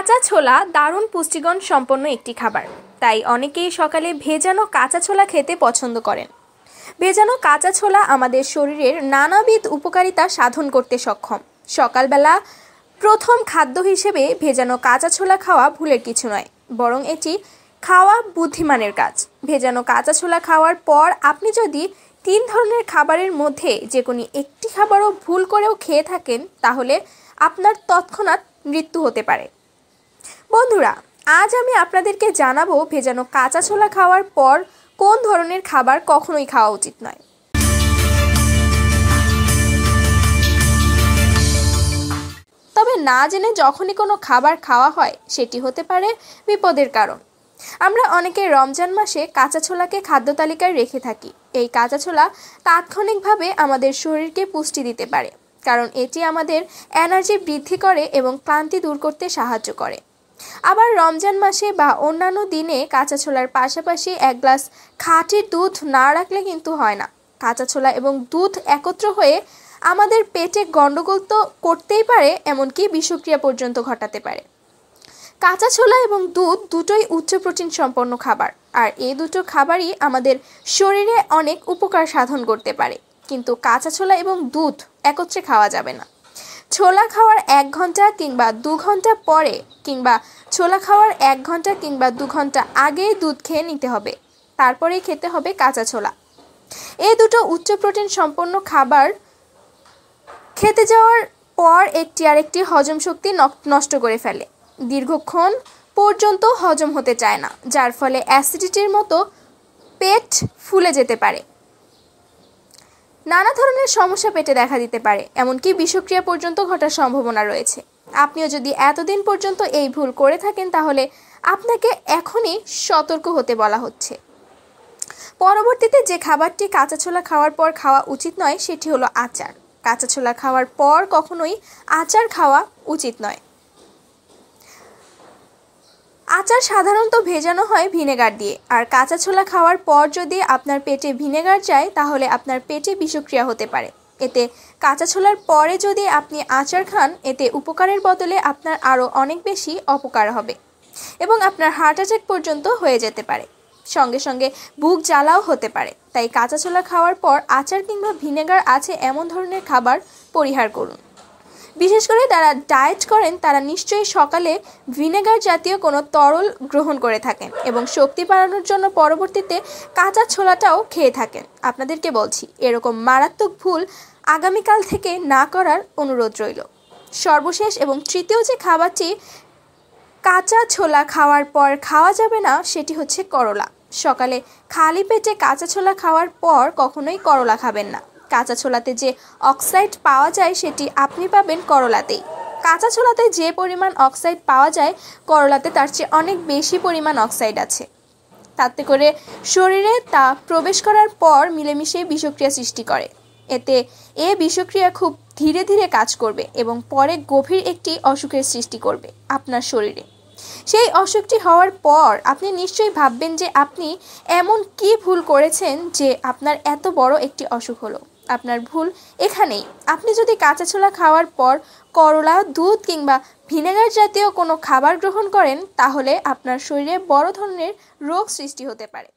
কাঁচা ছোলা দারুণ পুষ্টিগুণ সম্পন্ন একটি খাবার। তাই অনেকেই সকালে ভেজানো কাঁচা ছোলা খেতে পছন্দ করেন। ভেজানো কাঁচা ছোলা আমাদের শরীরের নানাবিধ উপকারিতা সাধন করতে সক্ষম। সকালবেলা প্রথম খাদ্য হিসেবে ভেজানো কাঁচা ছোলা খাওয়া ভুলের কিছু নয়, বরং এটি খাওয়া বুদ্ধিমানের কাজ। ভেজানো কাঁচা ছোলা খাওয়ার পর আপনি যদি 3 ধরনের খাবারের মধ্যে যে কোনো একটি খাবারও ভুল করেও খেয়ে থাকেন, তাহলে আপনার তৎক্ষণাৎ মৃত্যু হতে পারে। বন্ধুরা, আজ আমি আপনাদেরকে জানাবো ভেজানো কাঁচা ছোলা খাওয়ার পর কোন ধরনের খাবার কখনোই খাওয়া উচিত নয়। তবে না জেনে যখনই কোনো খাবার খাওয়া হয়, সেটি হতে পারে বিপদের কারণ। আমরা অনেকে রমজান মাসে কাঁচা ছোলাকে খাদ্য তালিকায় রেখে থাকি। এই কাঁচা ছোলা তাৎক্ষণিকভাবে আমাদের শরীরকে পুষ্টি দিতে পারে, কারণ এটি আমাদের এনার্জি বৃদ্ধি করে এবং ক্লান্তি দূর করতে সাহায্য করে। আবার রমজান মাসে বা অন্যান্য দিনে কাঁচা ছোলার পাশাপাশি 1 গ্লাস খাঁটি দুধ না রাখলে কিন্তু হয় না। কাঁচা ছোলা এবং দুধ একত্র হয়ে আমাদের পেটে গন্ডগোল তো করতেই পারে, এমনকি বিষক্রিয়া পর্যন্ত ঘটাতে পারে। কাঁচা ছোলা এবং দুধ দুটোই উচ্চ প্রোটিন সম্পন্ন খাবার, আর এই দুটো খাবারই আমাদের শরীরে অনেক উপকার সাধন করতে পারে। কিন্তু কাঁচা ছোলা এবং দুধ একত্রে খাওয়া যাবে না। ছোলা খাওয়ার 1 ঘন্টা কিংবা 2 ঘন্টা পরে, কিংবা ছোলা খাওয়ার 1 ঘন্টা কিংবা 2 ঘন্টা আগেই দুধ খেয়ে নিতে হবে, তারপরেই খেতে হবে কাঁচা ছোলা। এই দুটো উচ্চ প্রোটিন সম্পন্ন খাবার খেতে যাওয়ার পর একটি আরেকটি হজম শক্তি নষ্ট করে ফেলে। দীর্ঘক্ষণ পর্যন্ত হজম হতে চায় না, যার ফলে অ্যাসিডিটির মতো পেট ফুলে যেতে পারে। নানা ধরনের সমস্যা পেটে দেখা দিতে পারে, এমনকি বিষক্রিয়া পর্যন্ত ঘটার সম্ভাবনা রয়েছে। আপনিও যদি এতদিন পর্যন্ত এই ভুল করে থাকেন, তাহলে আপনাকে এখনই সতর্ক হতে বলা হচ্ছে। পরবর্তীতে যে খাবারটি কাঁচা ছোলা খাওয়ার পর খাওয়া উচিত নয়, সেটি হলো আচার। কাঁচা ছোলা খাওয়ার পর কখনোই আচার খাওয়া উচিত নয়। আচার সাধারণত ভেজানো হয় ভিনেগার দিয়ে, আর কাঁচা ছোলা খাওয়ার পর যদি আপনার পেটে ভিনেগার যায়, তাহলে আপনার পেটে বিষক্রিয়া হতে পারে। এতে কাঁচা ছোলার পরে যদি আপনি আচার খান, এতে উপকারের বদলে আপনার আরও অনেক বেশি অপকার হবে এবং আপনার হার্ট অ্যাটাক পর্যন্ত হয়ে যেতে পারে। সঙ্গে সঙ্গে বুক জ্বালাও হতে পারে। তাই কাঁচা ছোলা খাওয়ার পর আচার কিংবা ভিনেগার আছে এমন ধরনের খাবার পরিহার করুন। বিশেষ করে যারা ডায়েট করেন, তারা নিশ্চয়ই সকালে ভিনেগার জাতীয় কোনো তরল গ্রহণ করে থাকেন এবং শক্তি বাড়ানোর জন্য পরবর্তীতে কাঁচা ছোলাটাও খেয়ে থাকেন। আপনাদেরকে বলছি, এরকম মারাত্মক ভুল আগামীকাল থেকে না করার অনুরোধ রইল। সর্বশেষ এবং তৃতীয় যে খাবারটি কাঁচা ছোলা খাওয়ার পর খাওয়া যাবে না, সেটি হচ্ছে করলা। সকালে খালি পেটে কাঁচা ছোলা খাওয়ার পর কখনোই করলা খাবেন না। কাঁচা ছোলাতে যে অক্সাইড পাওয়া যায়, সেটি আপনি পাবেন করলাতেই। কাঁচা ছোলাতে যে পরিমাণ অক্সাইড পাওয়া যায়, করলাতে তার চেয়ে অনেক বেশি পরিমাণ অক্সাইড আছে। তাতে করে শরীরে তা প্রবেশ করার পর মিলেমিশে বিষক্রিয়া সৃষ্টি করে। এতে বিষক্রিয়া খুব ধীরে ধীরে কাজ করবে এবং পরে গভীর একটি অসুখের সৃষ্টি করবে আপনার শরীরে। সেই অসুখটি হওয়ার পর আপনি নিশ্চয়ই ভাববেন যে আপনি এমন কি ভুল করেছেন যে আপনার এত বড় একটি অসুখ হলো। আপনার ভুল এখানেই। আপনি যদি কাঁচা ছোলা খাওয়ার পর করলা, দুধ কিংবা ভিনেগার জাতীয় কোনো খাবার গ্রহণ করেন, তাহলে আপনার শরীরে বড় ধরনের রোগ সৃষ্টি হতে পারে।